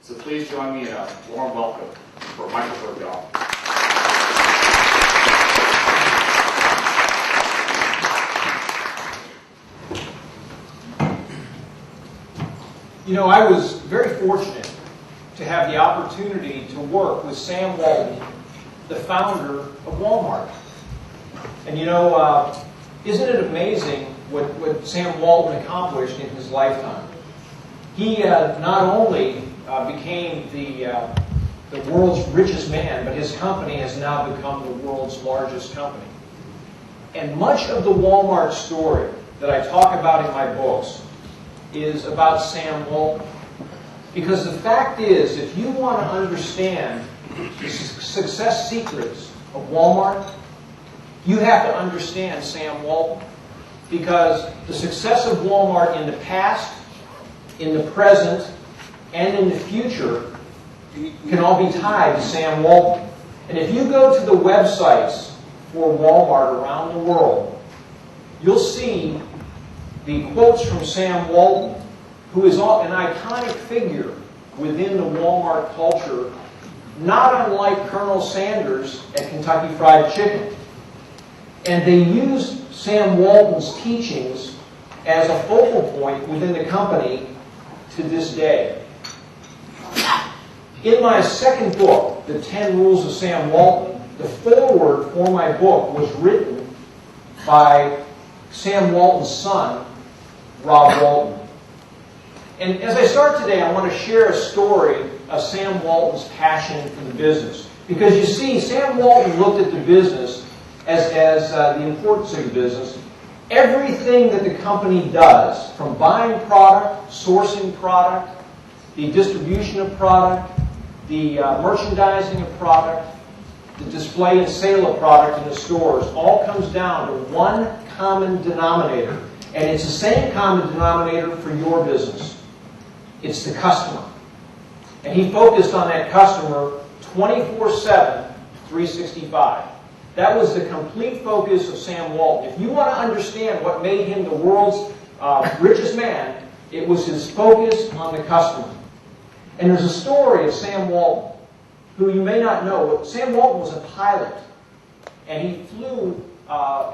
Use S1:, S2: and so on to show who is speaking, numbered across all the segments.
S1: So please join me in a warm welcome for Michael Bergdahl.
S2: You know, I was very fortunate to have the opportunity to work with Sam Walton, the founder of Walmart. And you know, isn't it amazing what Sam Walton accomplished in his lifetime? He not only became the world's richest man, but his company has now become the world's largest company. And much of the Walmart story that I talk about in my books is about Sam Walton. Because the fact is, if you want to understand the success secrets of Walmart, you have to understand Sam Walton. Because the success of Walmart in the past, in the present, and in the future can all be tied to Sam Walton. And if you go to the websites for Walmart around the world, you'll see the quotes from Sam Walton, who is an iconic figure within the Walmart culture, not unlike Colonel Sanders at Kentucky Fried Chicken. And they use Sam Walton's teachings as a focal point within the company to this day. In my second book, The 10 Rules of Sam Walton, the foreword for my book was written by Sam Walton's son, Rob Walton. And as I start today, I want to share a story of Sam Walton's passion for the business. Because you see, Sam Walton looked at the business as the importance of the business. Everything that the company does, from buying product, sourcing product, the distribution of product, the merchandising of product, the display and sale of product in the stores, all comes down to one common denominator. And it's the same common denominator for your business. It's the customer. And he focused on that customer 24/7, 365. That was the complete focus of Sam Walton. If you want to understand what made him the world's richest man, it was his focus on the customer. And there's a story of Sam Walton, who you may not know, but Sam Walton was a pilot. And he flew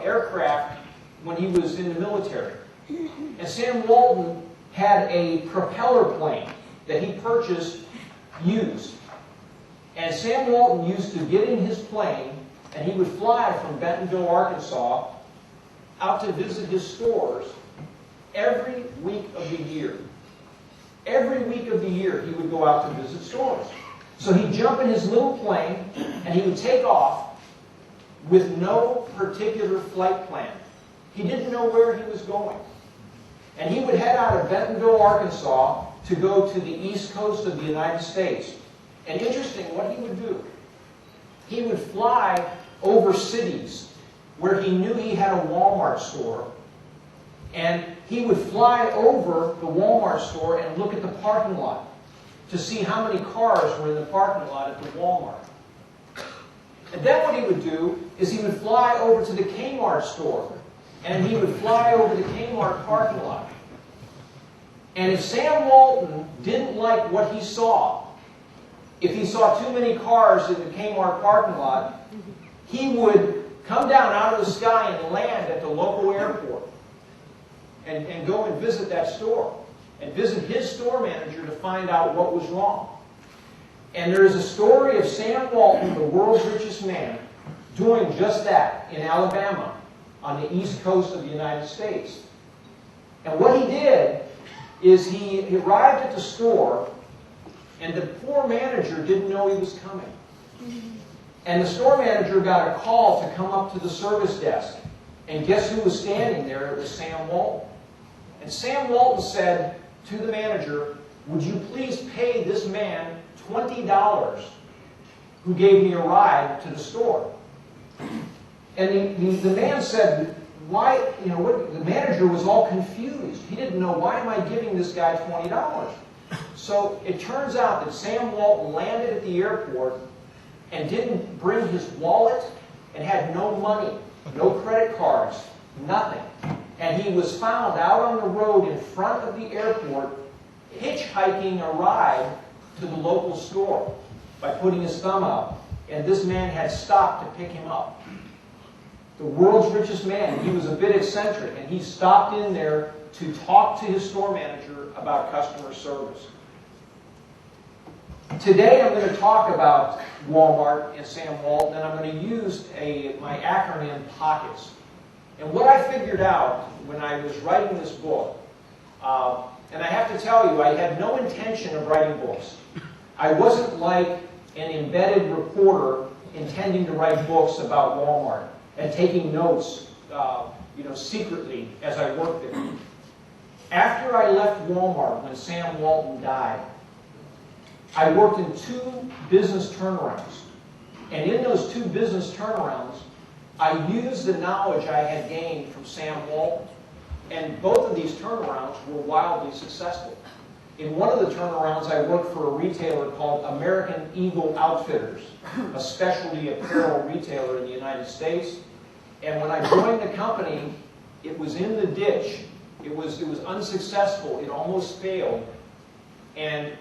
S2: aircraft when he was in the military. And Sam Walton had a propeller plane that he purchased used. And Sam Walton used to get in his plane, and he would fly from Bentonville, Arkansas, out to visit his stores every week of the year. Every week of the year, he would go out to visit stores. So he'd jump in his little plane, and he would take off with no particular flight plan. He didn't know where he was going. And he would head out of Bentonville, Arkansas, to go to the east coast of the United States. And interesting, what he would do, he would fly over cities where he knew he had a Walmart store. And he would fly over the Walmart store and look at the parking lot to see how many cars were in the parking lot at the Walmart. And then what he would do is he would fly over to the Kmart store. And he would fly over the Kmart parking lot. And if Sam Walton didn't like what he saw, if he saw too many cars in the Kmart parking lot, he would come down out of the sky and land at the local airport and go and visit that store and visit his store manager to find out what was wrong. And there is a story of Sam Walton, the world's richest man, doing just that in Alabama, on the east coast of the United States. And what he did is he arrived at the store, and the poor manager didn't know he was coming. And the store manager got a call to come up to the service desk. And guess who was standing there? It was Sam Walton. And Sam Walton said to the manager, "Would you please pay this man $20 who gave me a ride to the store?" And the man said, "Why?" You know, the manager was all confused. He didn't know, why am I giving this guy $20? So it turns out that Sam Walton landed at the airport and didn't bring his wallet and had no money, no credit cards, nothing. And he was found out on the road in front of the airport hitchhiking a ride to to the local store by putting his thumb out, and this man had stopped to pick him up. The world's richest man, he was a bit eccentric, and he stopped in there to talk to his store manager about customer service. Today I'm going to talk about Walmart and Sam Walton, and I'm going to use my acronym POCKETS. And what I figured out when I was writing this book, and I have to tell you, I had no intention of writing books. I wasn't like an embedded reporter intending to write books about Walmart and taking notes, secretly as I worked there. After I left Walmart, when Sam Walton died, I worked in 2 business turnarounds. And in those 2 business turnarounds, I used the knowledge I had gained from Sam Walton. And both of these turnarounds were wildly successful. In one of the turnarounds, I worked for a retailer called American Eagle Outfitters, a specialty apparel retailer in the United States. And when I joined the company, it was in the ditch. It was unsuccessful. It almost failed. And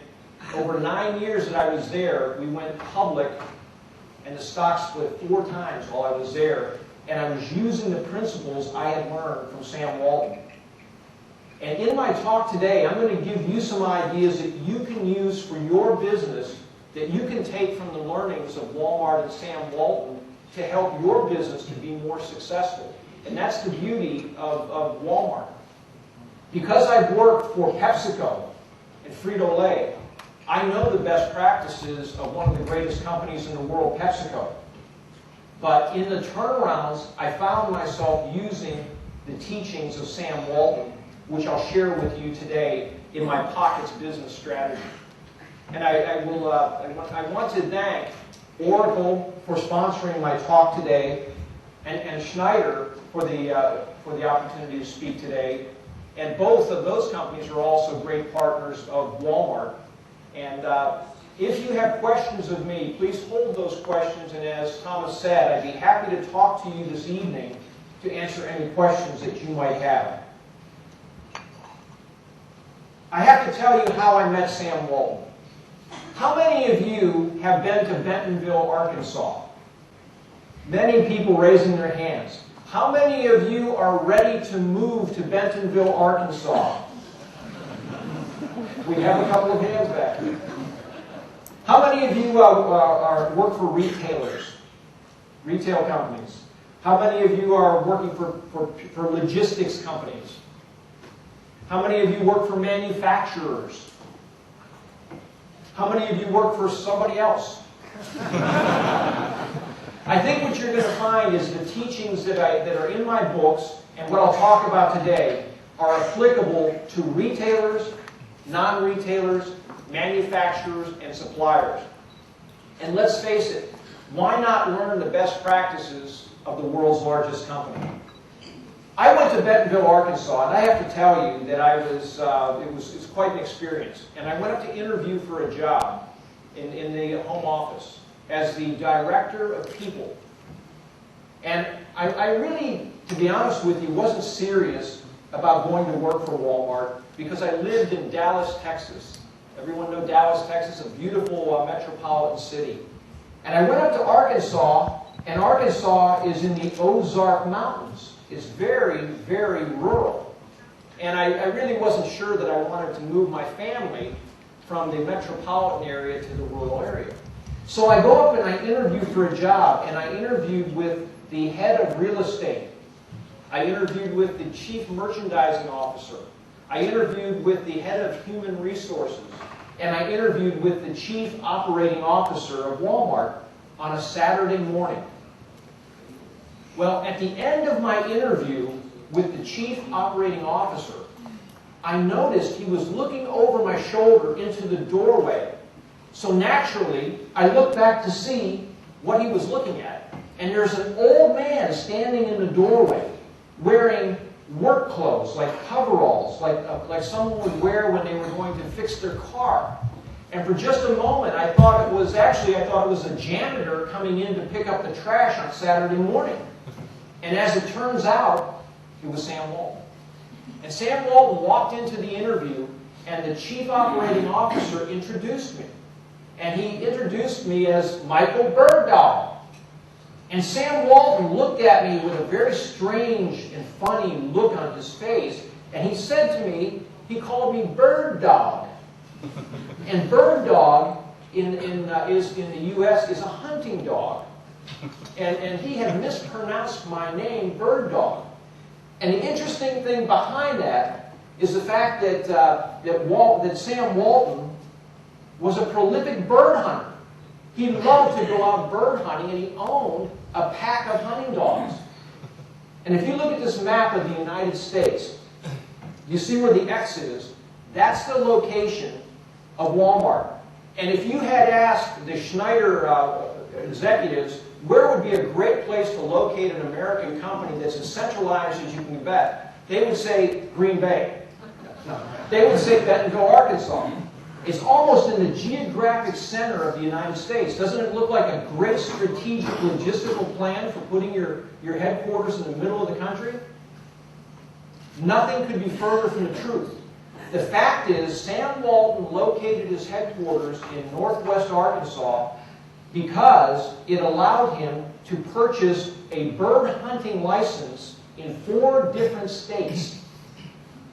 S2: over 9 years that I was there, we went public, and the stock split 4 times while I was there. And I was using the principles I had learned from Sam Walton. And in my talk today, I'm going to give you some ideas that you can use for your business, that you can take from the learnings of Walmart and Sam Walton to help your business to be more successful. And that's the beauty of Walmart. Because I've worked for PepsiCo and Frito-Lay, I know the best practices of one of the greatest companies in the world, PepsiCo. But in the turnarounds, I found myself using the teachings of Sam Walton, which I'll share with you today in my POCKETS business strategy. And I want to thank Oracle for sponsoring my talk today, and Schneider for the opportunity to speak today. And both of those companies are also great partners of Walmart. And if you have questions of me, please hold those questions. And as Thomas said, I'd be happy to talk to you this evening to answer any questions that you might have. I have to tell you how I met Sam Walton. How many of you have been to Bentonville, Arkansas? Many people raising their hands. How many of you are ready to move to Bentonville, Arkansas? We have a couple of hands back here. How many of you work for retailers, retail companies? How many of you are working for logistics companies? How many of you work for manufacturers? How many of you work for somebody else? I think what you're going to find is the teachings that are in my books and what I'll talk about today are applicable to retailers, non-retailers, manufacturers, and suppliers. And let's face it, why not learn the best practices of the world's largest company? I went to Bentonville, Arkansas, and I have to tell you that it was quite an experience. And I went up to interview for a job in the home office as the director of people. And I really, to be honest with you, wasn't serious about going to work for Walmart because I lived in Dallas, Texas. Everyone know Dallas, Texas, a beautiful metropolitan city. And I went up to Arkansas, and Arkansas is in the Ozark Mountains. It's very, very rural. And I really wasn't sure that I wanted to move my family from the metropolitan area to the rural area. So I go up and I interview for a job, and I interviewed with the head of real estate. I interviewed with the chief merchandising officer. I interviewed with the head of human resources. And I interviewed with the chief operating officer of Walmart on a Saturday morning. Well, at the end of my interview with the chief operating officer, I noticed he was looking over my shoulder into the doorway. So naturally, I looked back to see what he was looking at. And there's an old man standing in the doorway wearing work clothes, like coveralls, like someone would wear when they were going to fix their car. And for just a moment, I thought it was a janitor coming in to pick up the trash on Saturday morning. And as it turns out, it was Sam Walton. And Sam Walton walked into the interview, and the chief operating officer introduced me. and he introduced me as Michael Bergdahl. And Sam Walton looked at me with a very strange and funny look on his face, and he said to me, he called me Bird Dog. And bird dog in the U.S. is a hunting dog. And he had mispronounced my name, Bird Dog. And the interesting thing behind that is the fact that, that Sam Walton was a prolific bird hunter. He loved to go out bird hunting, and he owned a pack of hunting dogs. And if you look at this map of the United States, you see where the X is. That's the location of Walmart. And if you had asked the Schneider executives where would be a great place to locate an American company that's as centralized as you can bet, they would say Green Bay. No, they would say Bentonville, Arkansas. It's almost in the geographic center of the United States. Doesn't it look like a great strategic logistical plan for putting your headquarters in the middle of the country? Nothing could be further from the truth. The fact is, Sam Walton located his headquarters in northwest Arkansas because it allowed him to purchase a bird hunting license in 4 different states.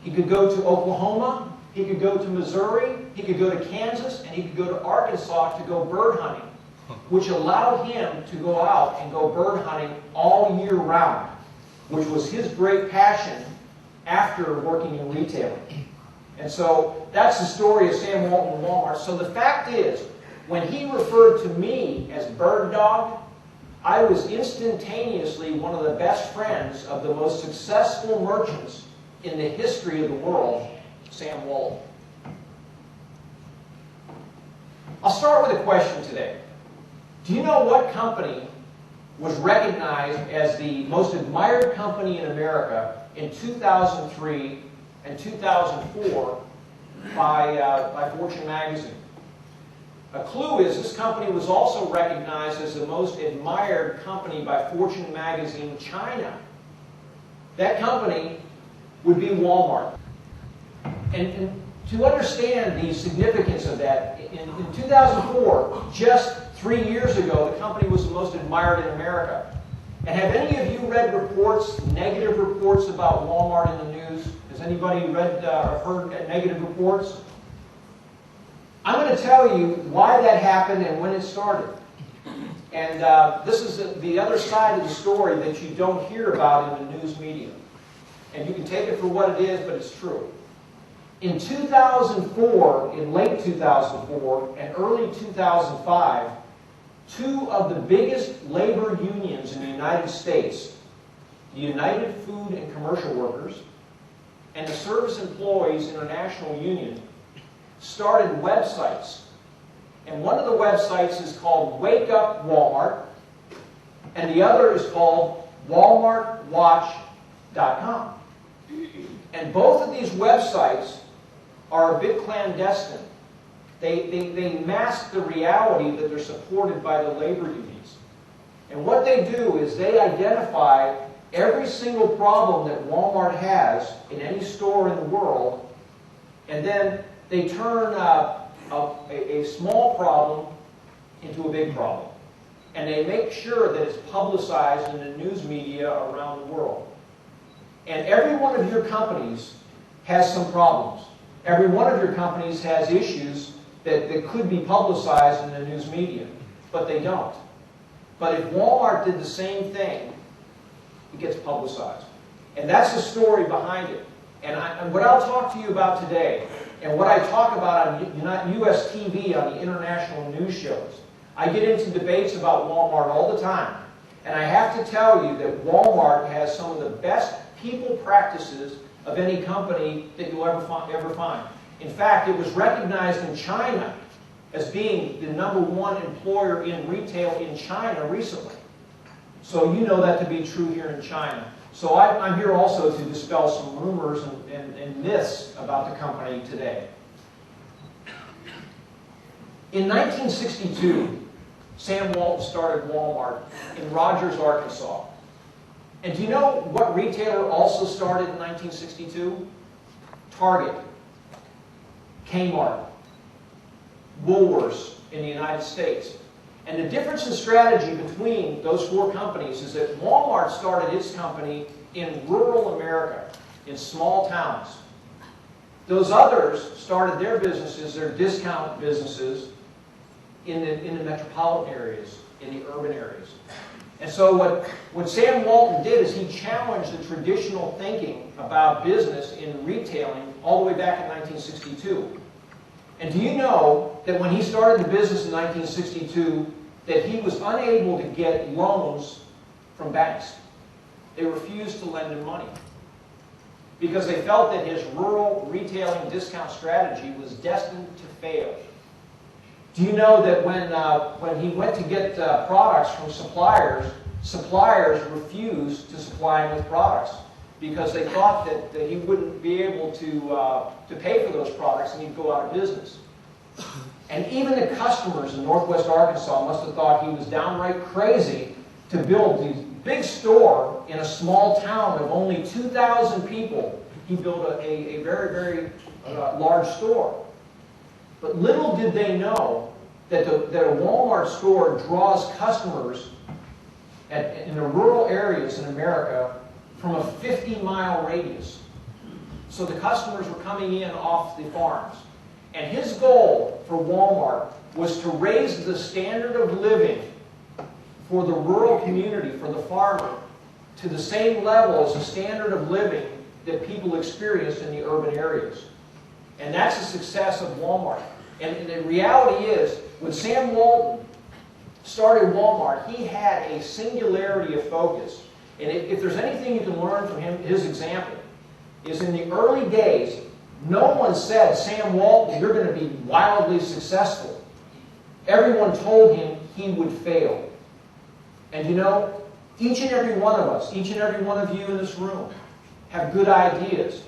S2: He could go to Oklahoma, he could go to Missouri, he could go to Kansas, and he could go to Arkansas to go bird hunting, which allowed him to go out and go bird hunting all year round, which was his great passion after working in retailing. And so that's the story of Sam Walton and Walmart. So the fact is, when he referred to me as Bird Dog, I was instantaneously one of the best friends of the most successful merchants in the history of the world, Sam Walton. I'll start with a question today. Do you know what company was recognized as the most admired company in America in 2003 and 2004 by Fortune magazine? A clue is this company was also recognized as the most admired company by Fortune magazine China. That company would be Walmart. And to understand the significance of that, in 2004, just 3 years ago, the company was the most admired in America. And have any of you read reports, negative reports about Walmart in the news? Has anybody read or heard negative reports? I'm going to tell you why that happened and when it started. And this is the other side of the story that you don't hear about in the news media. And you can take it for what it is, but it's true. In 2004, in late 2004 and early 2005, 2 of the biggest labor unions in the United States, the United Food and Commercial Workers and the Service Employees International Union, started websites. And one of the websites is called Wake Up Walmart, and the other is called WalmartWatch.com. And both of these websites are a bit clandestine. They mask the reality that they're supported by the labor unions. And what they do is they identify every single problem that Walmart has in any store in the world, and then they turn a small problem into a big problem. And they make sure that it's publicized in the news media around the world. And every one of your companies has some problems. Every one of your companies has issues that could be publicized in the news media, but they don't. But if Walmart did the same thing, it gets publicized. And that's the story behind it. And what I'll talk to you about today, and what I talk about on US TV, on the international news shows, I get into debates about Walmart all the time. And I have to tell you that Walmart has some of the best people practices of any company that you'll ever find. In fact, it was recognized in China as being the #1 employer in retail in China recently. So you know that to be true here in China. So I'm here also to dispel some rumors and myths about the company today. In 1962, Sam Walton started Walmart in Rogers, Arkansas. And do you know what retailer also started in 1962? Target, Kmart, Woolworths, in the United States. And the difference in strategy between those four companies is that Walmart started its company in rural America, in small towns. Those others started their businesses, their discount businesses, in the metropolitan areas, in the urban areas. And so what Sam Walton did is he challenged the traditional thinking about business in retailing all the way back in 1962. And do you know that when he started the business in 1962, that he was unable to get loans from banks? They refused to lend him money because they felt that his rural retailing discount strategy was destined to fail. Do you know that when he went to get products from suppliers, suppliers refused to supply him with products because they thought that he wouldn't be able to pay for those products and he'd go out of business. And even the customers in Northwest Arkansas must have thought he was downright crazy to build the big store in a small town of only 2,000 people. He built a very, very large store. But little did they know that a Walmart store draws customers in the rural areas in America from a 50-mile radius. So the customers were coming in off the farms. And his goal for Walmart was to raise the standard of living for the rural community, for the farmer, to the same level as the standard of living that people experienced in the urban areas. And that's the success of Walmart. And the reality is, when Sam Walton started Walmart, he had a singularity of focus. And if there's anything you can learn from his example, is in the early days, no one said, Sam Walton, you're going to be wildly successful. Everyone told him he would fail. And you know, each and every one of us, each and every one of you in this room, have good ideas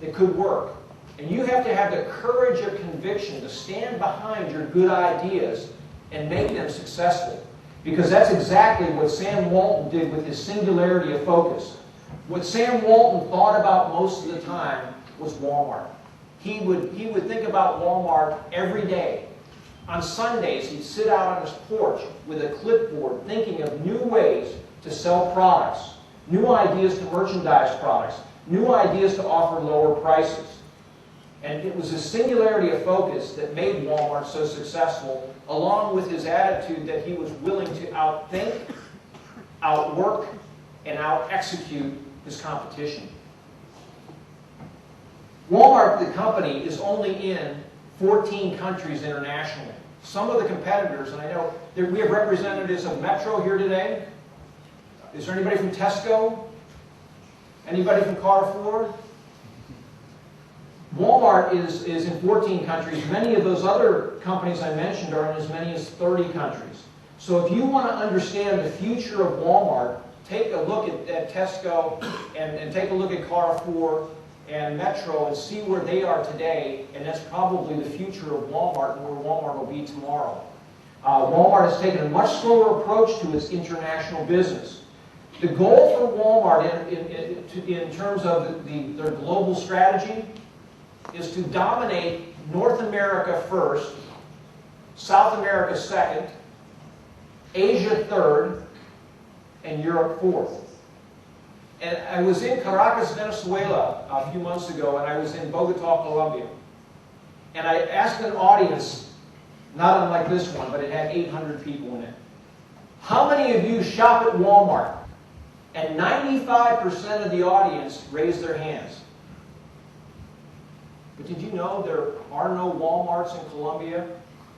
S2: that could work. And you have to have the courage of conviction to stand behind your good ideas and make them successful. Because that's exactly what Sam Walton did with his singularity of focus. What Sam Walton thought about most of the time was Walmart. He would think about Walmart every day. On Sundays, he'd sit out on his porch with a clipboard thinking of new ways to sell products, new ideas to merchandise products, new ideas to offer lower prices. And it was his singularity of focus that made Walmart so successful, along with his attitude that he was willing to outthink, outwork, and out-execute his competition. Walmart, the company, is only in 14 countries internationally. Some of the competitors, and I know we have representatives of Metro here today. Is there anybody from Tesco? Anybody from Carrefour? Walmart is in 14 countries. Many of those other companies I mentioned are in as many as 30 countries. So if you want to understand the future of Walmart, take a look at Tesco and take a look at Carrefour and Metro and see where they are today, and that's probably the future of Walmart and where Walmart will be tomorrow. Walmart has taken a much slower approach to its international business. The goal for Walmart in terms of their global strategy is to dominate North America first, South America second, Asia third, and Europe fourth. And I was in Caracas, Venezuela a few months ago, and I was in Bogota, Colombia. And I asked an audience, not unlike this one, but it had 800 people in it. How many of you shop at Walmart? And 95% of the audience raised their hands. But did you know there are no Walmarts in Colombia,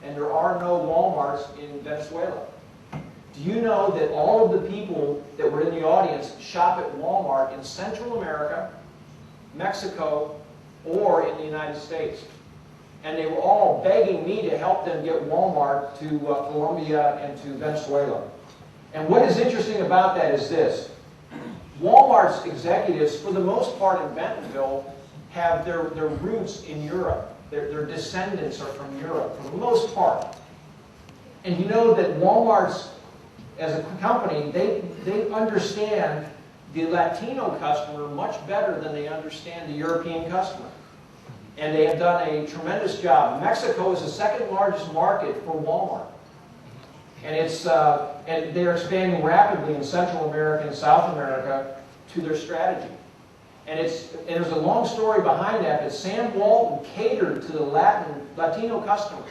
S2: and there are no Walmarts in Venezuela? Do you know that all of the people that were in the audience shop at Walmart in Central America, Mexico, or in the United States? And they were all begging me to help them get Walmart to Colombia and to Venezuela. And what is interesting about that is this. Walmart's executives, for the most part in Bentonville, have their roots in Europe. Their descendants are from Europe, for the most part. And you know that Walmart's, as a company, they understand the Latino customer much better than they understand the European customer. And they have done a tremendous job. Mexico is the second largest market for Walmart. And they're expanding rapidly in Central America and South America to their strategy. And there's a long story behind that, but Sam Walton catered to the Latino customer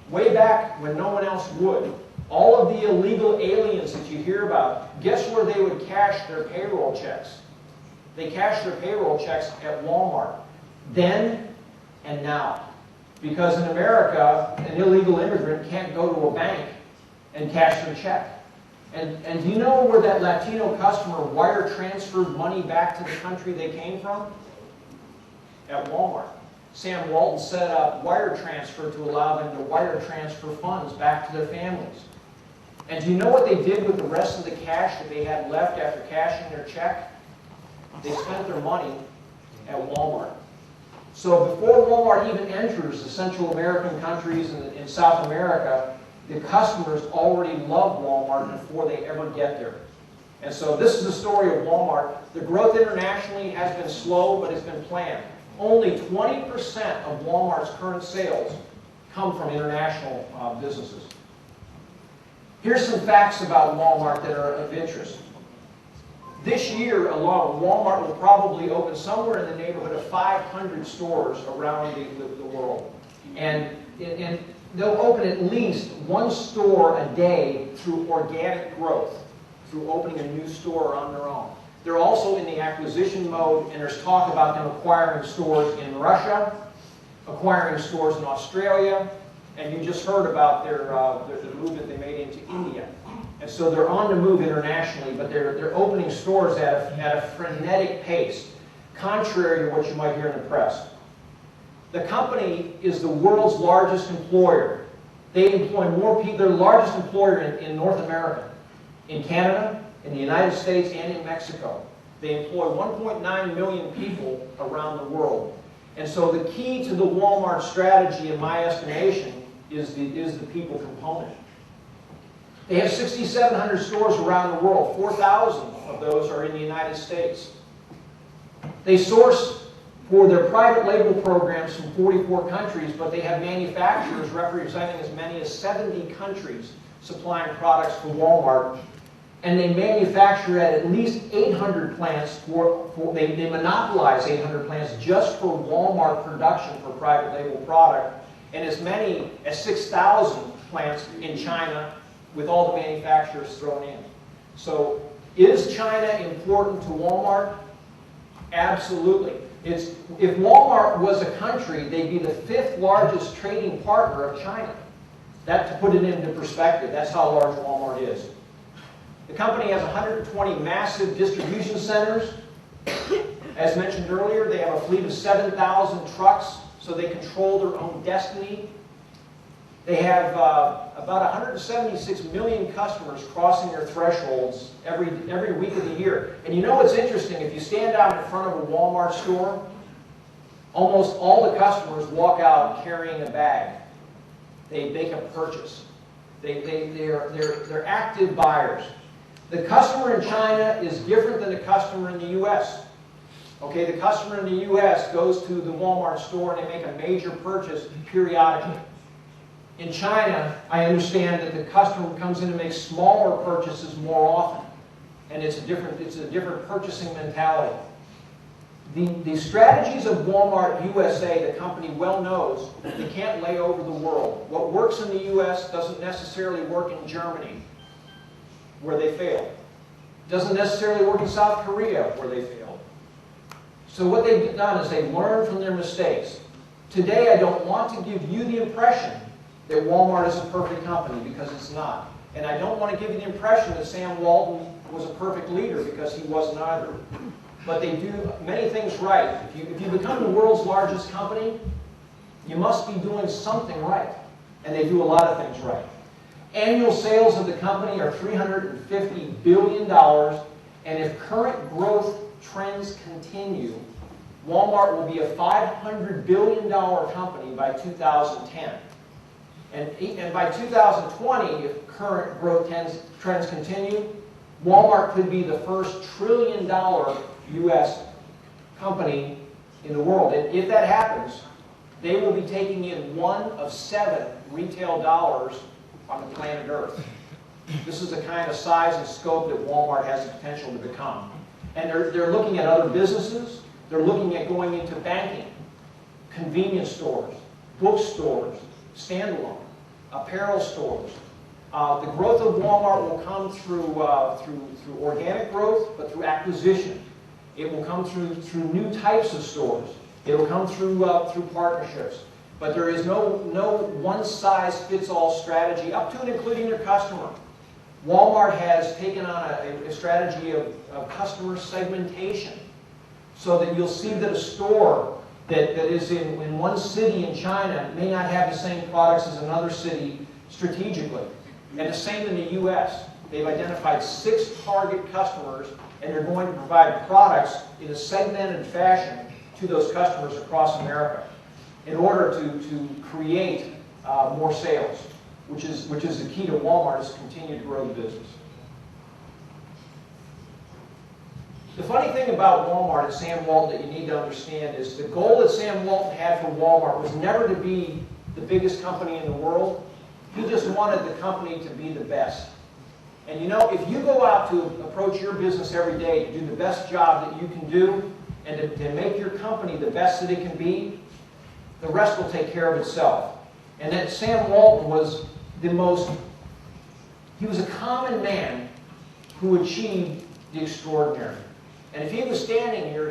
S2: way back when no one else would. All of the illegal aliens that you hear about, guess where they would cash their payroll checks? They cash their payroll checks at Walmart. Then and now. Because in America, an illegal immigrant can't go to a bank and cash their check. And do you know where that Latino customer wire transferred money back to the country they came from? At Walmart. Sam Walton set up wire transfer to allow them to wire transfer funds back to their families. And do you know what they did with the rest of the cash that they had left after cashing their check? They spent their money at Walmart. So before Walmart even enters the Central American countries and in South America, the customers already love Walmart before they ever get there. And so this is the story of Walmart. The growth internationally has been slow, but it's been planned. Only 20% of Walmart's current sales come from international businesses. Here's some facts about Walmart that are of interest. This year alone, Walmart will probably open somewhere in the neighborhood of 500 stores around the world. And they'll open at least one store a day through organic growth, through opening a new store on their own. They're also in the acquisition mode, and there's talk about them acquiring stores in Russia, acquiring stores in Australia, and you just heard about the movement they made into India. And so they're on the move internationally, but they're opening stores at a frenetic pace, contrary to what you might hear in the press. The company is the world's largest employer. They employ more people. They're the largest employer in North America, in Canada, in the United States, and in Mexico. They employ 1.9 million people around the world. And so the key to the Walmart strategy, in my estimation, is the people component. They have 6,700 stores around the world. 4,000 of those are in the United States. They source for their private label programs from 44 countries, but they have manufacturers representing as many as 70 countries supplying products for Walmart. And they manufacture at least 800 plants they monopolize 800 plants just for Walmart production for private label product, and as many as 6,000 plants in China with all the manufacturers thrown in. So is China important to Walmart? Absolutely. If Walmart was a country, they'd be the 5th largest trading partner of China. That, to put it into perspective, that's how large Walmart is. The company has 120 massive distribution centers. As mentioned earlier, they have a fleet of 7,000 trucks, so they control their own destiny. They have about 176 million customers crossing their thresholds every week of the year. And you know what's interesting? If you stand out in front of a Walmart store, almost all the customers walk out carrying a bag. They make a purchase. They're active buyers. The customer in China is different than the customer in the U.S. Okay, the customer in the U.S. goes to the Walmart store and they make a major purchase periodically. In China, I understand that the customer comes in and makes smaller purchases more often, and it's a different purchasing mentality. The strategies of Walmart USA, the company well knows, they can't lay over the world. What works in the U.S. doesn't necessarily work in Germany, where they failed. Doesn't necessarily work in South Korea, where they failed. So what they've done is they've learned from their mistakes. Today, I don't want to give you the impression that Walmart is a perfect company, because it's not. And I don't want to give you the impression that Sam Walton was a perfect leader, because he wasn't either. But they do many things right. If you become the world's largest company, you must be doing something right. And they do a lot of things right. Annual sales of the company are $350 billion, and if current growth trends continue, Walmart will be a $500 billion company by 2010. And by 2020, if current growth trends continue, Walmart could be the first $1 trillion U.S. company in the world. And if that happens, they will be taking in 1 of 7 retail dollars on the planet Earth. This is the kind of size and scope that Walmart has the potential to become. And they're looking at other businesses. They're looking at going into banking, convenience stores, bookstores, standalone, apparel stores. The growth of Walmart will come through organic growth, but through acquisition. It will come through new types of stores. It will come through partnerships. But there is no one-size-fits-all strategy, up to and including your customer. Walmart has taken on a strategy of customer segmentation, so that you'll see that a store that is in one city in China may not have the same products as another city strategically. And the same in the U.S. They've identified 6 target customers, and they're going to provide products in a segmented fashion to those customers across America in order to create more sales, which is the key to Walmart, is to continue to grow the business. The funny thing about Walmart and Sam Walton that you need to understand is the goal that Sam Walton had for Walmart was never to be the biggest company in the world. He just wanted the company to be the best. And you know, if you go out to approach your business every day to do the best job that you can do and to make your company the best that it can be, the rest will take care of itself. And that Sam Walton was he was a common man who achieved the extraordinary. And if he was standing here,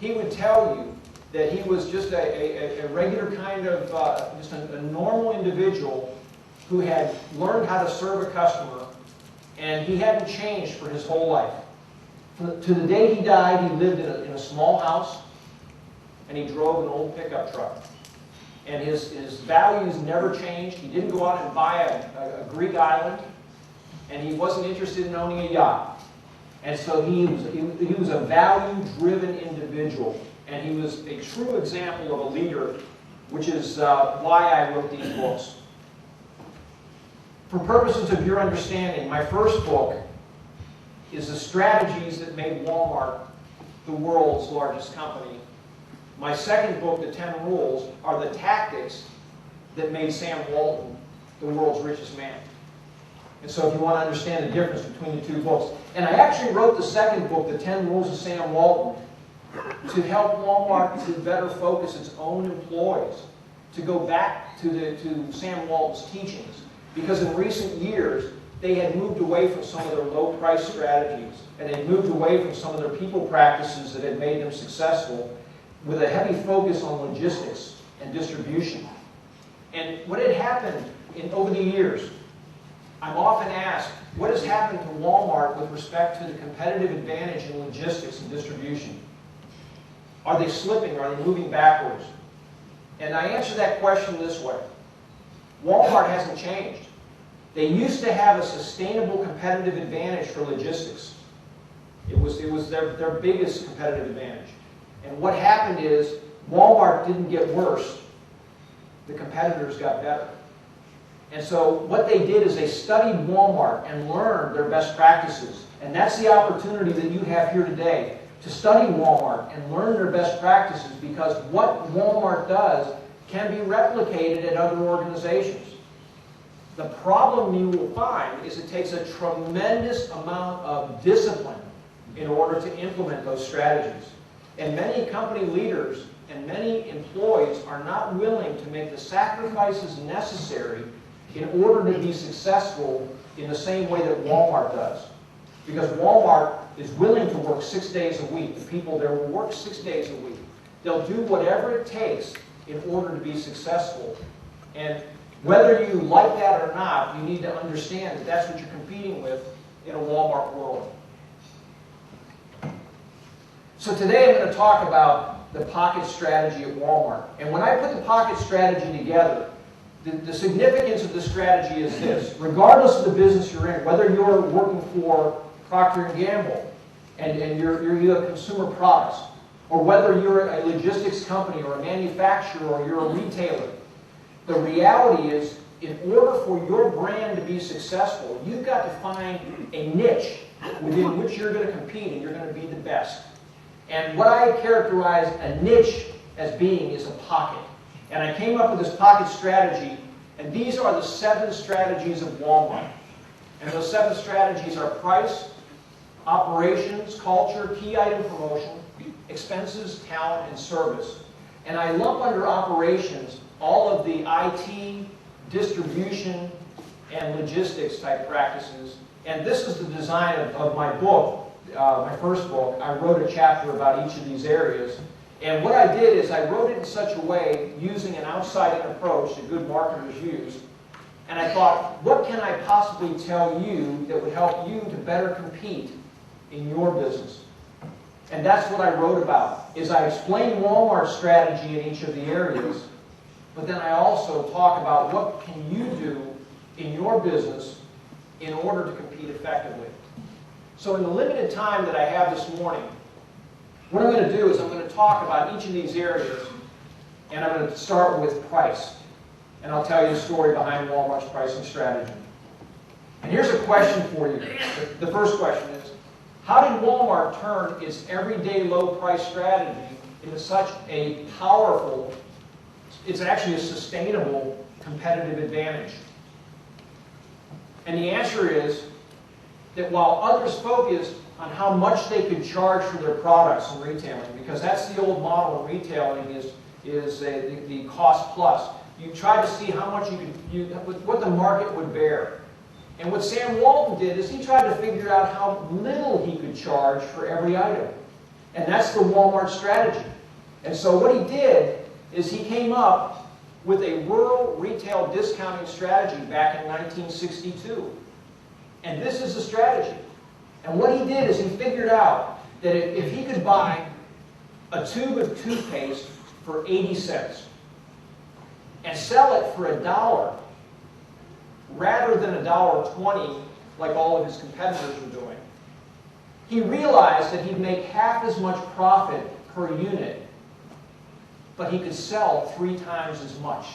S2: he would tell you that he was just a regular kind of, just a normal individual who had learned how to serve a customer, and he hadn't changed for his whole life. To the day he died, he lived in a small house, and he drove an old pickup truck. And his values never changed. He didn't go out and buy a Greek island, and he wasn't interested in owning a yacht. And so he was a value-driven individual, and he was a true example of a leader, which is why I wrote these books. For purposes of your understanding, my first book is The Strategies That Made Walmart the World's Largest Company. My second book, The 10 Rules, are the tactics that made Sam Walton the world's richest man. And so if you want to understand the difference between the 2 books. And I actually wrote the second book, The 10 Rules of Sam Walton, to help Walmart to better focus its own employees, to go back to Sam Walton's teachings. Because in recent years, they had moved away from some of their low-price strategies, and they moved away from some of their people practices that had made them successful, with a heavy focus on logistics and distribution. And what had happened over the years, I'm often asked, what has happened to Walmart with respect to the competitive advantage in logistics and distribution? Are they slipping? Are they moving backwards? And I answer that question this way. Walmart hasn't changed. They used to have a sustainable competitive advantage for logistics. It was their biggest competitive advantage. And what happened is Walmart didn't get worse. The competitors got better. And so what they did is they studied Walmart and learned their best practices. And that's the opportunity that you have here today, to study Walmart and learn their best practices, because what Walmart does can be replicated at other organizations. The problem you will find is it takes a tremendous amount of discipline in order to implement those strategies. And many company leaders and many employees are not willing to make the sacrifices necessary in order to be successful in the same way that Walmart does. Because Walmart is willing to work 6 days a week. The people there will work 6 days a week. They'll do whatever it takes in order to be successful. And whether you like that or not, you need to understand that that's what you're competing with in a Walmart world. So today I'm going to talk about the pocket strategy at Walmart. And when I put the pocket strategy together, the significance of the strategy is this. Regardless of the business you're in, whether you're working for Procter & Gamble and you have consumer products, or whether you're a logistics company or a manufacturer or you're a retailer, the reality is, in order for your brand to be successful, you've got to find a niche within which you're going to compete and you're going to be the best. And what I characterize a niche as being is a pocket. And I came up with this pocket strategy, and these are the 7 strategies of Walmart. And those 7 strategies are price, operations, culture, key item promotion, expenses, talent, and service. And I lump under operations all of the IT, distribution, and logistics type practices. And this is the design of my book, my first book. I wrote a chapter about each of these areas. And what I did is I wrote it in such a way, using an outside-in approach that good marketers use. And I thought, what can I possibly tell you that would help you to better compete in your business? And that's what I wrote about, is I explain Walmart's strategy in each of the areas, but then I also talk about what can you do in your business in order to compete effectively. So in the limited time that I have this morning, what I'm going to do is I'm going to talk about each of these areas, and I'm going to start with price. And I'll tell you the story behind Walmart's pricing strategy. And here's a question for you. The first question is, how did Walmart turn its everyday low price strategy into such a powerful, it's actually a sustainable competitive advantage? And the answer is that while others focused on how much they could charge for their products in retailing, because that's the old model in retailing, is the cost plus. You try to see how much what the market would bear. And what Sam Walton did is he tried to figure out how little he could charge for every item. And that's the Walmart strategy. And so what he did is he came up with a rural retail discounting strategy back in 1962. And this is the strategy. And what he did is he figured out that if he could buy a tube of toothpaste for 80 cents and sell it for $1 rather than $1.20 like all of his competitors were doing, he realized that he'd make half as much profit per unit, but he could sell 3 times as much.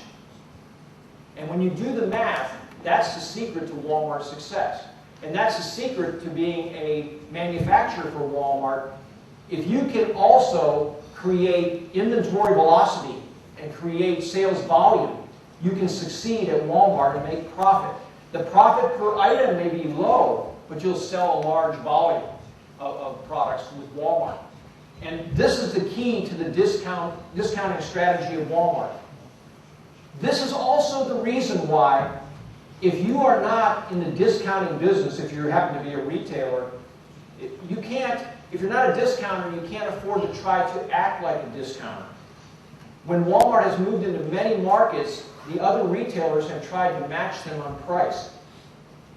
S2: And when you do the math, that's the secret to Walmart's success. And that's the secret to being a manufacturer for Walmart. If you can also create inventory velocity and create sales volume, you can succeed at Walmart and make profit. The profit per item may be low, but you'll sell a large volume of products with Walmart. And this is the key to the discounting strategy of Walmart. This is also the reason why, if you are not in the discounting business, if you happen to be a retailer, you can't, if you're not a discounter, you can't afford to try to act like a discounter. When Walmart has moved into many markets, the other retailers have tried to match them on price.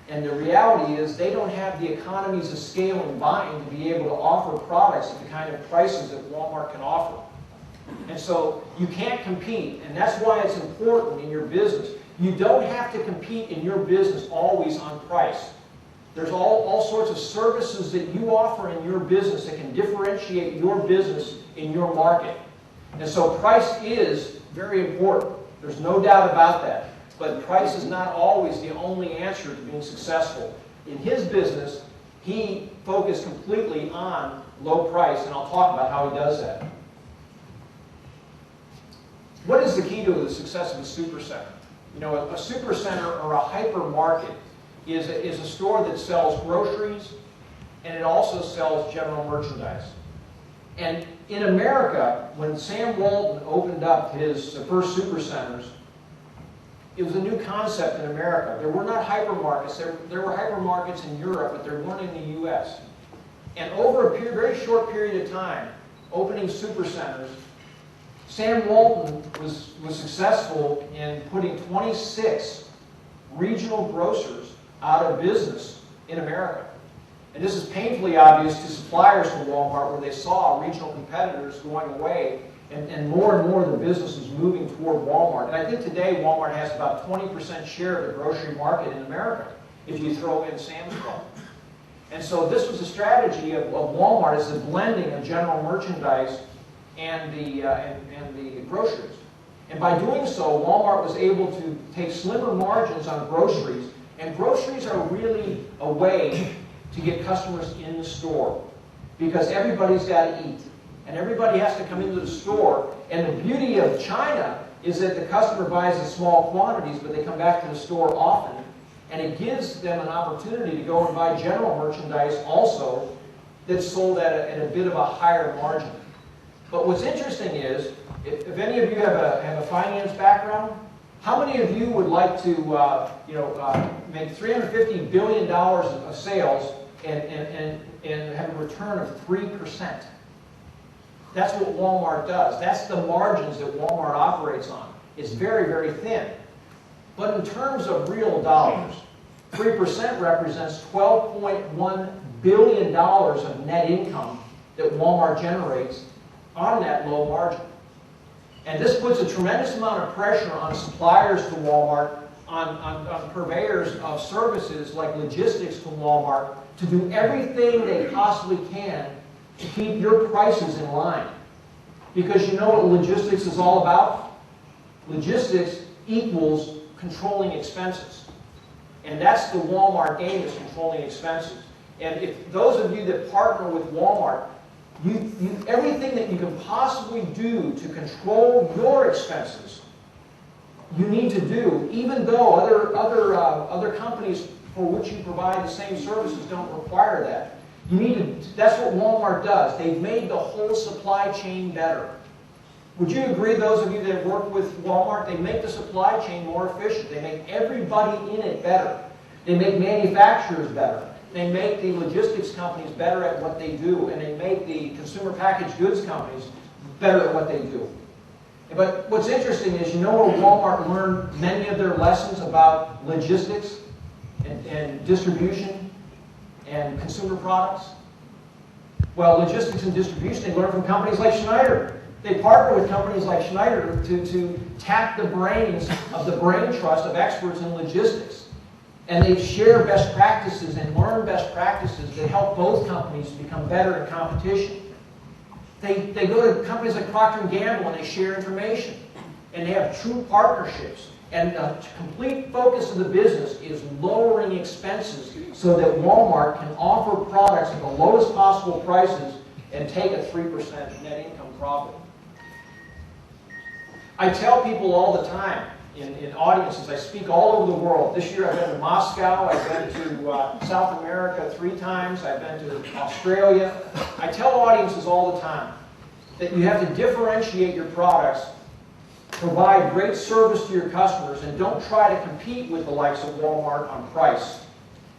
S2: And the reality is they don't have the economies of scale and buying to be able to offer products at the kind of prices that Walmart can offer. And so you can't compete, and that's why it's important in your business. You don't have to compete in your business always on price. There's all sorts of services that you offer in your business that can differentiate your business in your market. And so price is very important. There's no doubt about that. But price is not always the only answer to being successful. In his business, he focused completely on low price, and I'll talk about how he does that. What is the key to the success of a supercenter? You know, a supercenter or a hypermarket is a store that sells groceries, and it also sells general merchandise. And in America, when Sam Walton opened up his first supercenters, it was a new concept in America. There were not hypermarkets. There were hypermarkets in Europe, but there weren't in the U.S. And over a very short period of time, opening supercenters, Sam Walton was successful in putting 26 regional grocers out of business in America. And this is painfully obvious to suppliers to Walmart, where they saw regional competitors going away, and more of the business was moving toward Walmart. And I think today Walmart has about 20% share of the grocery market in America, if you throw in Sam's Club. And so this was a strategy of Walmart, is the blending of general merchandise and the groceries. And by doing so, Walmart was able to take slimmer margins on groceries, and groceries are really a way to get customers in the store, because everybody's got to eat. and everybody has to come into the store. And the beauty of China is that the customer buys in small quantities, but they come back to the store often, and it gives them an opportunity to go and buy general merchandise also that's sold at a bit of a higher margin. But what's interesting is, if any of you have a finance background, how many of you would like to make $350 billion of sales and have a return of 3%? That's what Walmart does. That's the margins that Walmart operates on. It's very, very thin. But in terms of real dollars, 3% represents $12.1 billion of net income that Walmart generates on that low margin. And this puts a tremendous amount of pressure on suppliers to Walmart, on purveyors of services like logistics to Walmart, to do everything they possibly can to keep your prices in line. Because you know what logistics is all about? Logistics equals controlling expenses. And that's the Walmart game, is controlling expenses. And if those of you that partner with Walmart, everything that you can possibly do to control your expenses, you need to do, even though other companies for which you provide the same services don't require that. You need to. That's what Walmart does. They've made the whole supply chain better. Would you agree, those of you that work with Walmart, they make the supply chain more efficient. They make everybody in it better. They make manufacturers better. They make the logistics companies better at what they do, and they make the consumer packaged goods companies better at what they do. But what's interesting is, you know where Walmart learned many of their lessons about logistics and distribution and consumer products? Well, logistics and distribution, they learn from companies like Schneider. They partner with companies like Schneider to tap the brains of the brain trust of experts in logistics. And they share best practices and learn best practices that help both companies become better in competition. They go to companies like Procter & Gamble and they share information. And they have true partnerships. And the complete focus of the business is lowering expenses so that Walmart can offer products at the lowest possible prices and take a 3% net income profit. I tell people all the time in audiences, I speak all over the world. This year I've been to Moscow, I've been to South America 3 times, I've been to Australia. I tell audiences all the time that you have to differentiate your products, provide great service to your customers, and don't try to compete with the likes of Walmart on price.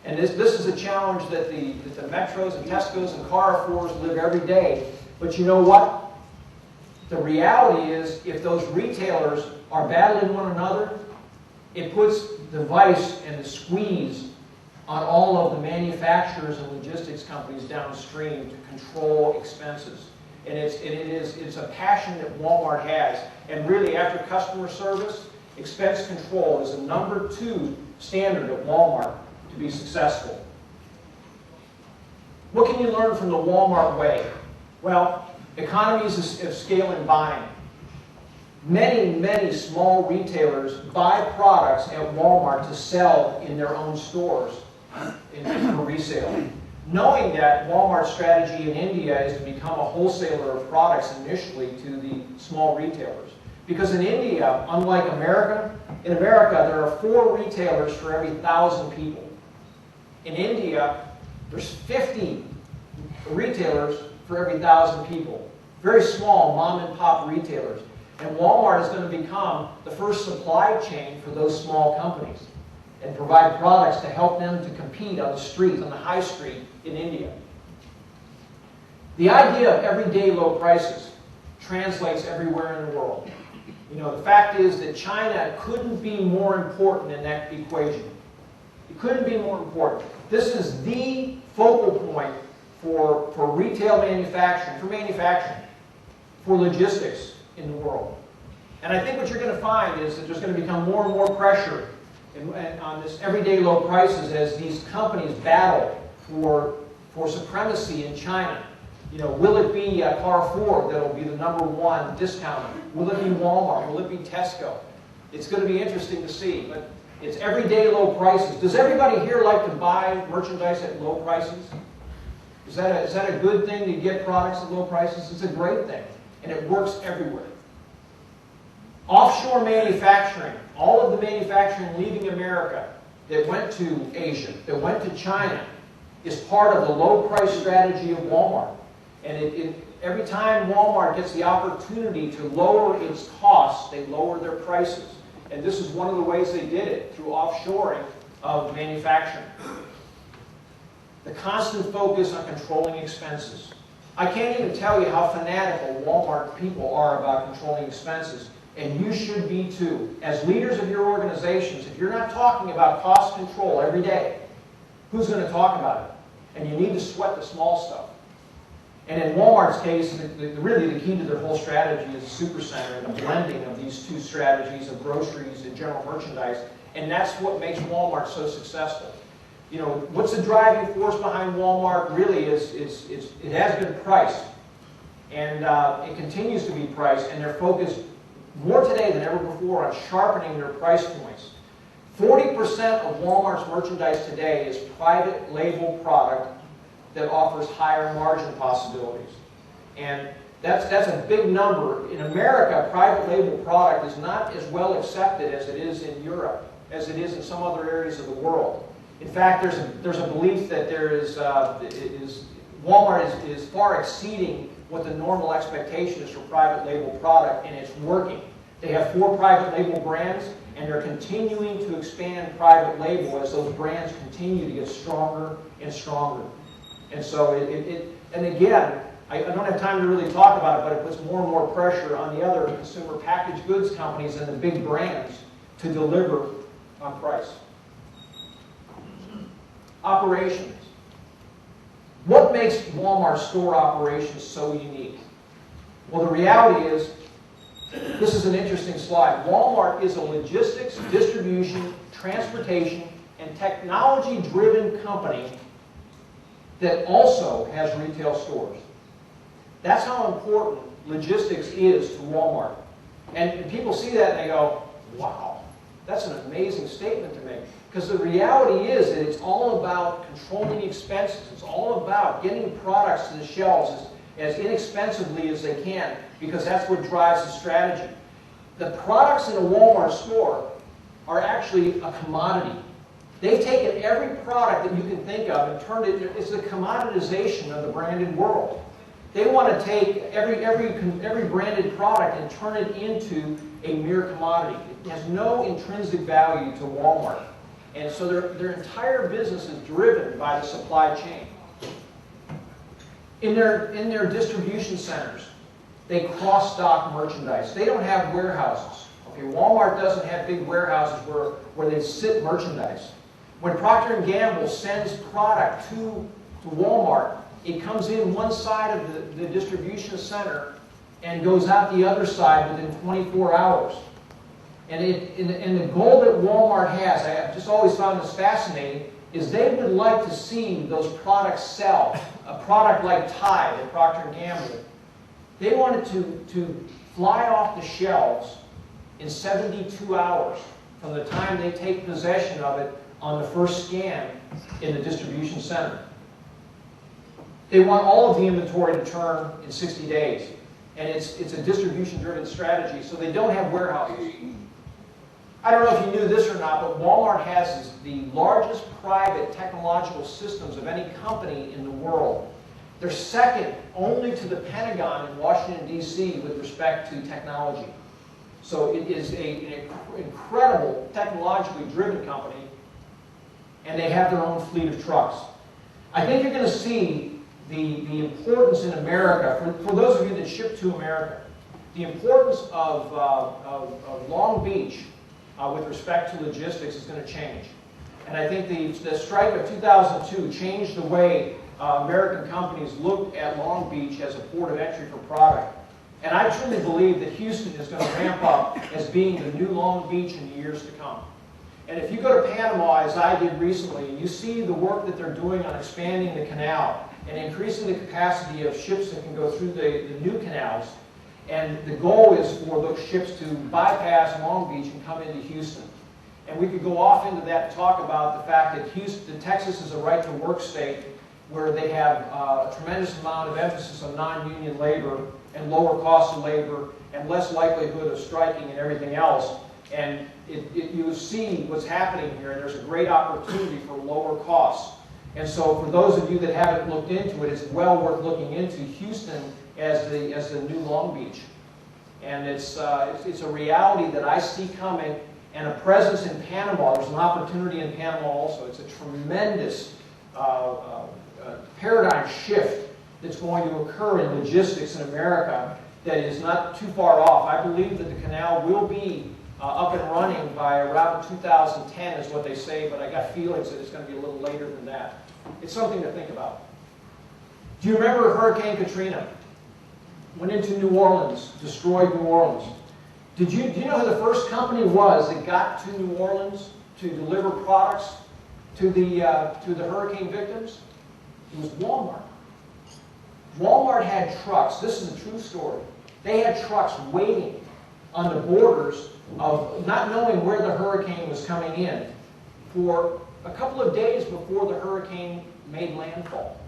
S2: And this is a challenge that the Metros and Tesco's and Carrefours live every day. But you know what? The reality is, if those retailers are battling one another, it puts the vice and the squeeze on all of the manufacturers and logistics companies downstream to control expenses. And it's a passion that Walmart has. And really, after customer service, expense control is the #2 standard at Walmart to be successful. What can you learn from the Walmart way? Well, economies of scale in buying. Many, many small retailers buy products at Walmart to sell in their own stores for resale. Knowing that Walmart's strategy in India is to become a wholesaler of products initially to the small retailers. Because in India, unlike America, in America there are 4 retailers for every 1,000 people. In India, there's 50 retailers for every 1,000 people. Very small mom and pop retailers. And Walmart is going to become the first supply chain for those small companies and provide products to help them to compete on the street, on the high street in India. The idea of everyday low prices translates everywhere in the world. You know, the fact is that China couldn't be more important in that equation. It couldn't be more important. This is the focal point for retail manufacturing, for logistics in the world. And I think what you're going to find is that there's going to become more and more pressure on this everyday low prices as these companies battle for supremacy in China. You know, will it be Carrefour that'll be the #1 discounter? Will it be Walmart? Will it be Tesco? It's going to be interesting to see, but it's everyday low prices. Does everybody here like to buy merchandise at low prices? Is that a good thing to get products at low prices? It's a great thing, and it works everywhere. Offshore manufacturing, all of the manufacturing leaving America that went to Asia, that went to China, is part of the low price strategy of Walmart. And every time Walmart gets the opportunity to lower its costs, they lower their prices. And this is one of the ways they did it, through offshoring of manufacturing. The constant focus on controlling expenses. I can't even tell you how fanatical Walmart people are about controlling expenses, and you should be too. As leaders of your organizations, if you're not talking about cost control every day, who's going to talk about it? And you need to sweat the small stuff. And in Walmart's case, really the key to their whole strategy is a supercenter and a blending of these two strategies of groceries and general merchandise. And that's what makes Walmart so successful. You know, what's the driving force behind Walmart really is it has been priced. And it continues to be priced. And they're focused more today than ever before on sharpening their price points. 40% of Walmart's merchandise today is private label product that offers higher margin possibilities. And that's a big number. In America, private label product is not as well accepted as it is in Europe, as it is in some other areas of the world. In fact, there's a belief that Walmart is far exceeding what the normal expectation is for private label product, and it's working. They have 4 private label brands, and they're continuing to expand private label as those brands continue to get stronger and stronger. And so, and again, I don't have time to really talk about it, but it puts more and more pressure on the other consumer packaged goods companies and the big brands to deliver on price. Operations. What makes Walmart store operations so unique? Well, the reality is, this is an interesting slide. Walmart is a logistics, distribution, transportation, and technology-driven company that also has retail stores. That's how important logistics is to Walmart. And people see that and they go, wow, that's an amazing statement to make. Because the reality is that it's all about controlling expenses. It's all about getting products to the shelves as inexpensively as they can, because that's what drives the strategy. The products in a Walmart store are actually a commodity. They've taken every product that you can think of and turned it, it's the commoditization of the branded world. They want to take every branded product and turn it into a mere commodity. It has no intrinsic value to Walmart. And so their entire business is driven by the supply chain. In their distribution centers, they cross-stock merchandise. They don't have warehouses. Okay, Walmart doesn't have big warehouses where they sit merchandise. When Procter & Gamble sends product to Walmart, it comes in one side of the distribution center and goes out the other side within 24 hours. And the goal that Walmart has, I've just always found this fascinating, is they would like to see those products sell. A product like Tide at Procter & Gamble, they want it to fly off the shelves in 72 hours from the time they take possession of it on the first scan in the distribution center. They want all of the inventory to turn in 60 days. And it's a distribution-driven strategy, so they don't have warehouses. I don't know if you knew this or not, but Walmart has the largest private technological systems of any company in the world. They're second only to the Pentagon in Washington, D.C. with respect to technology. So it is an incredible technologically driven company, and they have their own fleet of trucks. I think you're going to see the importance in America, for those of you that ship to America, the importance of Long Beach with respect to logistics is going to change. And I think the strike of 2002 changed the way American companies looked at Long Beach as a port of entry for product. And I truly believe that Houston is going to ramp up as being the new Long Beach in the years to come. And if you go to Panama, as I did recently, and you see the work that they're doing on expanding the canal and increasing the capacity of ships that can go through the new canals, and the goal is for those ships to bypass Long Beach and come into Houston. And we could go off into that and talk about the fact that Texas is a right-to-work state where they have a tremendous amount of emphasis on non-union labor and lower cost of labor and less likelihood of striking and everything else. And you see what's happening here, and there's a great opportunity for lower costs. And so for those of you that haven't looked into it, it's well worth looking into Houston as the new Long Beach. And it's a reality that I see coming, and a presence in Panama. There's an opportunity in Panama also. It's a tremendous paradigm shift that's going to occur in logistics in America that is not too far off. I believe that the canal will be up and running by around 2010 is what they say, but I got feelings that it's going to be a little later than that. It's something to think about. Do you remember Hurricane Katrina? Went into New Orleans, destroyed New Orleans. Do you know who the first company was that got to New Orleans to deliver products to the hurricane victims? It was Walmart. Walmart had trucks. This is a true story. They had trucks waiting on the borders of not knowing where the hurricane was coming in for a couple of days before the hurricane made landfall.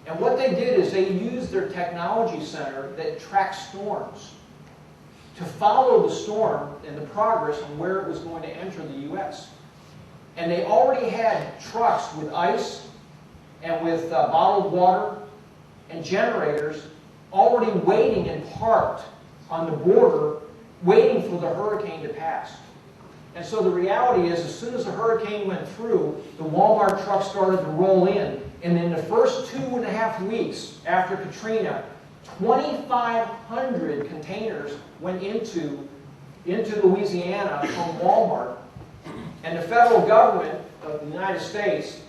S2: And what they did is they used their technology center that tracks storms to follow the storm and the progress on where it was going to enter the U.S. And they already had trucks with ice and with bottled water and generators already waiting and parked on the border, waiting for the hurricane to pass. And so the reality is, as soon as the hurricane went through, the Walmart trucks started to roll in. And in the first 2.5 weeks after Katrina, 2,500 containers went into Louisiana from Walmart. And the federal government of the United States,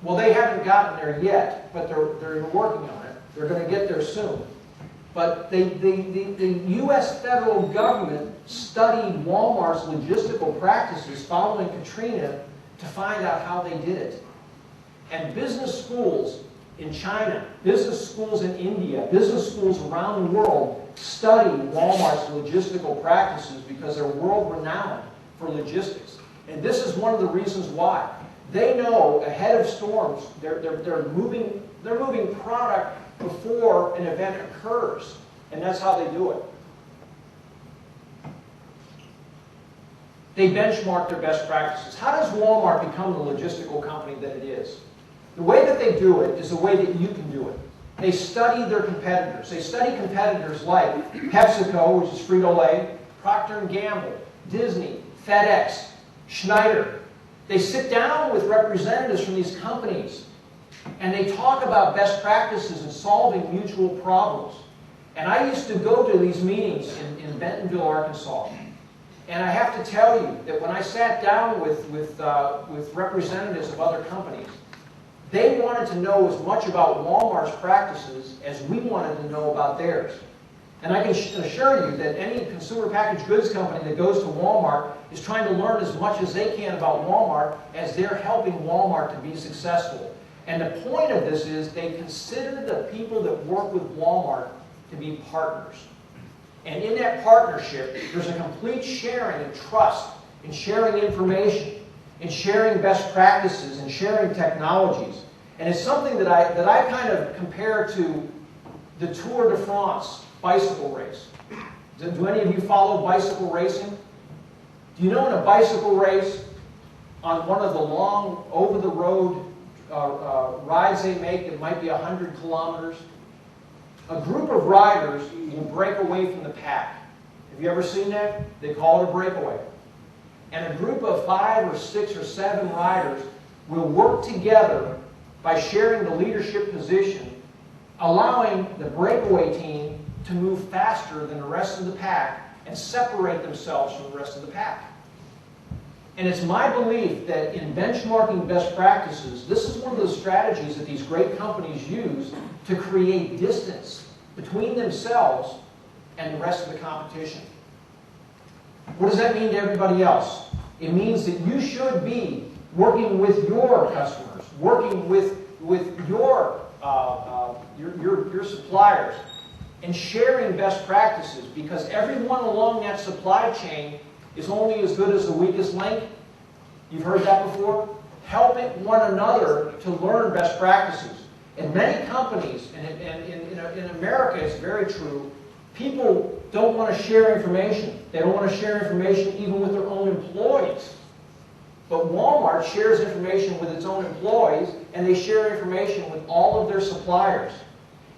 S2: well, they haven't gotten there yet, but they're working on it. They're going to get there soon. But the U.S. federal government studied Walmart's logistical practices following Katrina to find out how they did it. And business schools in China, business schools in India, business schools around the world study Walmart's logistical practices because they're world-renowned for logistics. And this is one of the reasons why. They know ahead of storms, they're moving product before an event occurs. And that's how they do it. They benchmark their best practices. How does Walmart become the logistical company that it is? The way that they do it is the way that you can do it. They study their competitors. They study competitors like PepsiCo, which is Frito-Lay, Procter & Gamble, Disney, FedEx, Schneider. They sit down with representatives from these companies and they talk about best practices and solving mutual problems. And I used to go to these meetings in Bentonville, Arkansas. And I have to tell you that when I sat down with representatives of other companies, they wanted to know as much about Walmart's practices as we wanted to know about theirs. And I can assure you that any consumer packaged goods company that goes to Walmart is trying to learn as much as they can about Walmart as they're helping Walmart to be successful. And the point of this is they consider the people that work with Walmart to be partners. And in that partnership, there's a complete sharing and trust in sharing information, in sharing best practices, and sharing technologies. And it's something that I kind of compare to the Tour de France bicycle race. Do any of you follow bicycle racing? Do you know in a bicycle race, on one of the long, over-the-road rides they make that might be 100 kilometers, a group of riders will break away from the pack. Have you ever seen that? They call it a breakaway. And a group of 5 or 6 or 7 riders will work together by sharing the leadership position, allowing the breakaway team to move faster than the rest of the pack and separate themselves from the rest of the pack. And it's my belief that in benchmarking best practices, this is one of the strategies that these great companies use to create distance between themselves and the rest of the competition. What does that mean to everybody else? It means that you should be working with your customers, working with your suppliers, and sharing best practices, because everyone along that supply chain is only as good as the weakest link. You've heard that before? Helping one another to learn best practices. And many companies, and in America it's very true, people don't want to share information. They don't want to share information even with their own employees. But Walmart shares information with its own employees, and they share information with all of their suppliers.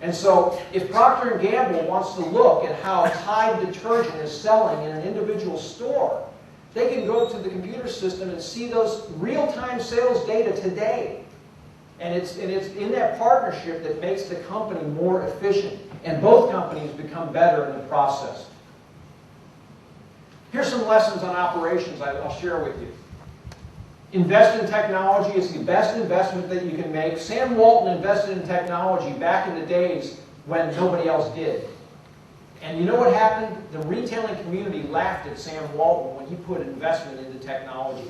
S2: And so if Procter & Gamble wants to look at how Tide detergent is selling in an individual store, they can go to the computer system and see those real-time sales data today. And it's in that partnership that makes the company more efficient. And both companies become better in the process. Here's some lessons on operations I'll share with you. Invest in technology is the best investment that you can make. Sam Walton invested in technology back in the days when nobody else did. And you know what happened? The retailing community laughed at Sam Walton when he put investment into technology.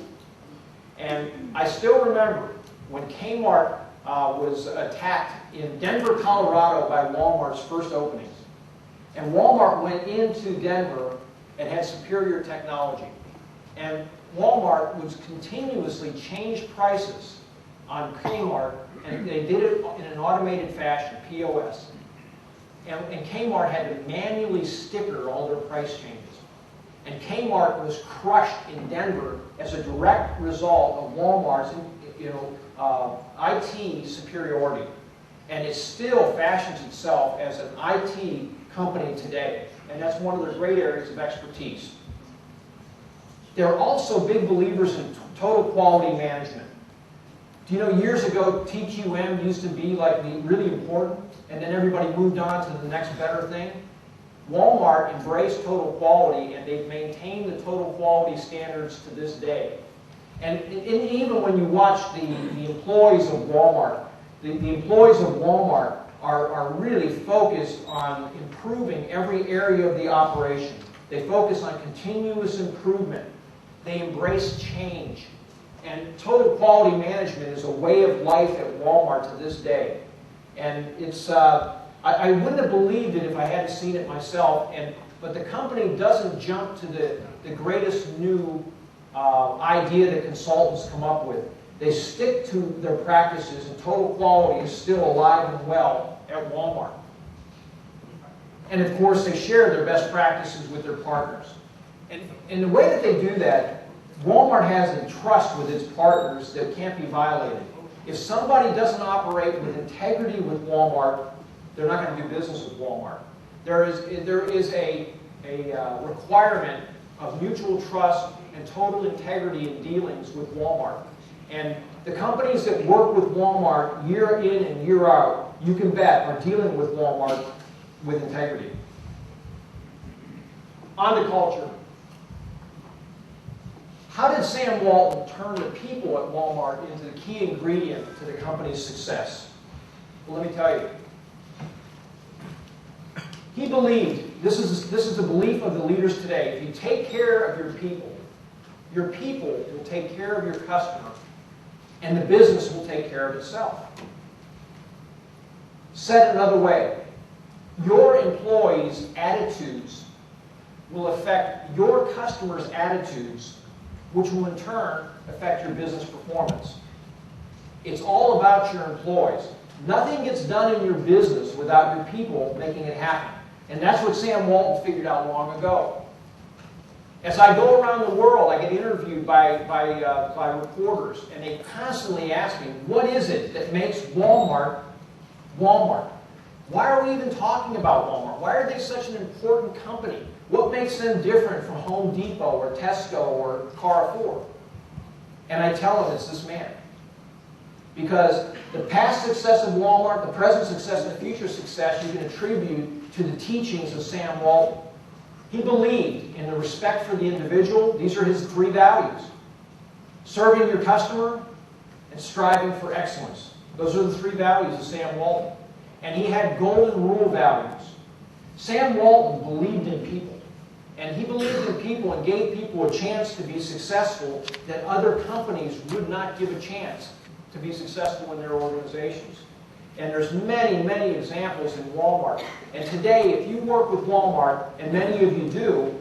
S2: And I still remember when Kmart was attacked in Denver, Colorado by Walmart's first openings. And Walmart went into Denver and had superior technology. And Walmart would continuously change prices on Kmart, and they did it in an automated fashion, POS. And Kmart had to manually sticker all their price changes. And Kmart was crushed in Denver as a direct result of Walmart's IT superiority. And it still fashions itself as an IT company today. And that's one of their great areas of expertise. They're also big believers in total quality management. Do you know years ago TQM used to be like really important, and then everybody moved on to the next better thing? Walmart embraced total quality, and they've maintained the total quality standards to this day. And even when you watch the employees of Walmart, the employees of Walmart are really focused on improving every area of the operation. They focus on continuous improvement. They embrace change. And total quality management is a way of life at Walmart to this day. And it's, I wouldn't have believed it if I hadn't seen it myself. But the company doesn't jump to the greatest new idea that consultants come up with. They stick to their practices, and total quality is still alive and well at Walmart. And of course, they share their best practices with their partners. And the way that they do that, Walmart has a trust with its partners that can't be violated. If somebody doesn't operate with integrity with Walmart, they're not going to do business with Walmart. There is a requirement of mutual trust and total integrity in dealings with Walmart. And the companies that work with Walmart year in and year out, you can bet, are dealing with Walmart with integrity. On to culture. How did Sam Walton turn the people at Walmart into the key ingredient to the company's success? Well, let me tell you. He believed, this is the belief of the leaders today, if you take care of your people will take care of your customer, and the business will take care of itself. Said another way, your employees' attitudes will affect your customers' attitudes, which will in turn affect your business performance. It's all about your employees. Nothing gets done in your business without your people making it happen. And that's what Sam Walton figured out long ago. As I go around the world, I get interviewed by reporters, and they constantly ask me, what is it that makes Walmart, Walmart? Why are we even talking about Walmart? Why are they such an important company? What makes them different from Home Depot or Tesco or Carrefour? And I tell them it's this man. Because the past success of Walmart, the present success, and the future success you can attribute to the teachings of Sam Walton. He believed in the respect for the individual. These are his 3 values. Serving your customer and striving for excellence. Those are the 3 values of Sam Walton. And he had golden rule values. Sam Walton believed in people. And he believed in people and gave people a chance to be successful that other companies would not give a chance to be successful in their organizations. And there's many, many examples in Walmart. And today, if you work with Walmart, and many of you do,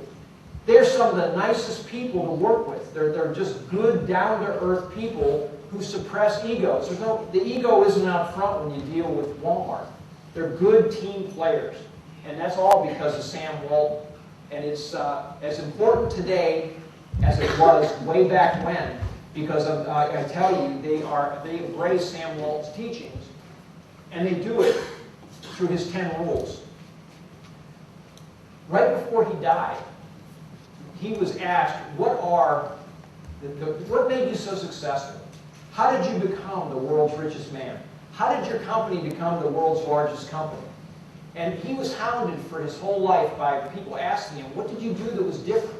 S2: they're some of the nicest people to work with. They're just good, down-to-earth people who suppress egos. The ego isn't out front when you deal with Walmart. They're good team players. And that's all because of Sam Walton. And it's as important today as it was way back when, because I tell you, they embrace Sam Walton's teachings, and they do it through his 10 rules. Right before he died, he was asked, what made you so successful? How did you become the world's richest man? How did your company become the world's largest company? And he was hounded for his whole life by people asking him, what did you do that was different?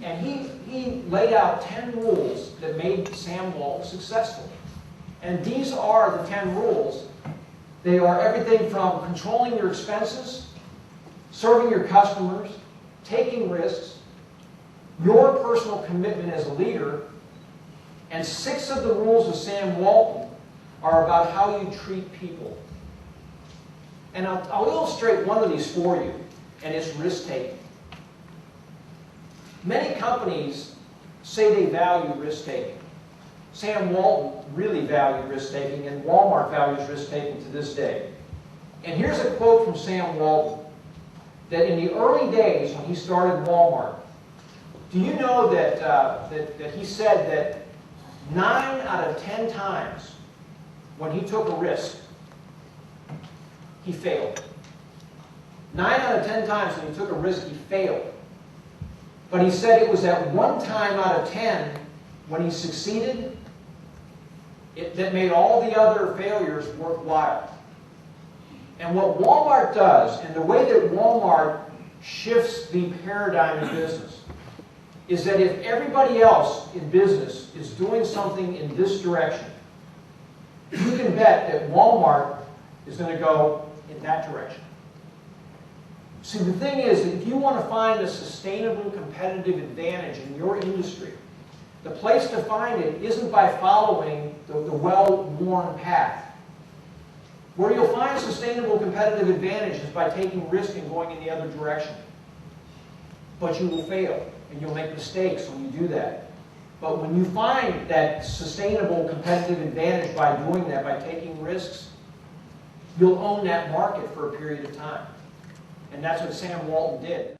S2: And he laid out 10 rules that made Sam Walton successful. And these are the 10 rules. They are everything from controlling your expenses, serving your customers, taking risks, your personal commitment as a leader, and 6 of the rules of Sam Walton are about how you treat people. And I'll illustrate one of these for you, and it's risk-taking. Many companies say they value risk-taking. Sam Walton really valued risk-taking, and Walmart values risk-taking to this day. And here's a quote from Sam Walton, that in the early days when he started Walmart, do you know that he said that 9 out of 10 times when he took a risk, he failed. 9 out of 10 times when he took a risk, he failed. But he said it was that 1 time out of 10 when he succeeded that made all the other failures worthwhile. And what Walmart does, and the way that Walmart shifts the paradigm of business, is that if everybody else in business is doing something in this direction, you can bet that Walmart is going to go in that direction. See, the thing is that if you want to find a sustainable competitive advantage in your industry, the place to find it isn't by following the well-worn path. Where you'll find sustainable competitive advantage is by taking risk and going in the other direction. But you will fail, and you'll make mistakes when you do that. But when you find that sustainable competitive advantage by doing that, by taking risks, you'll own that market for a period of time. And that's what Sam Walton did.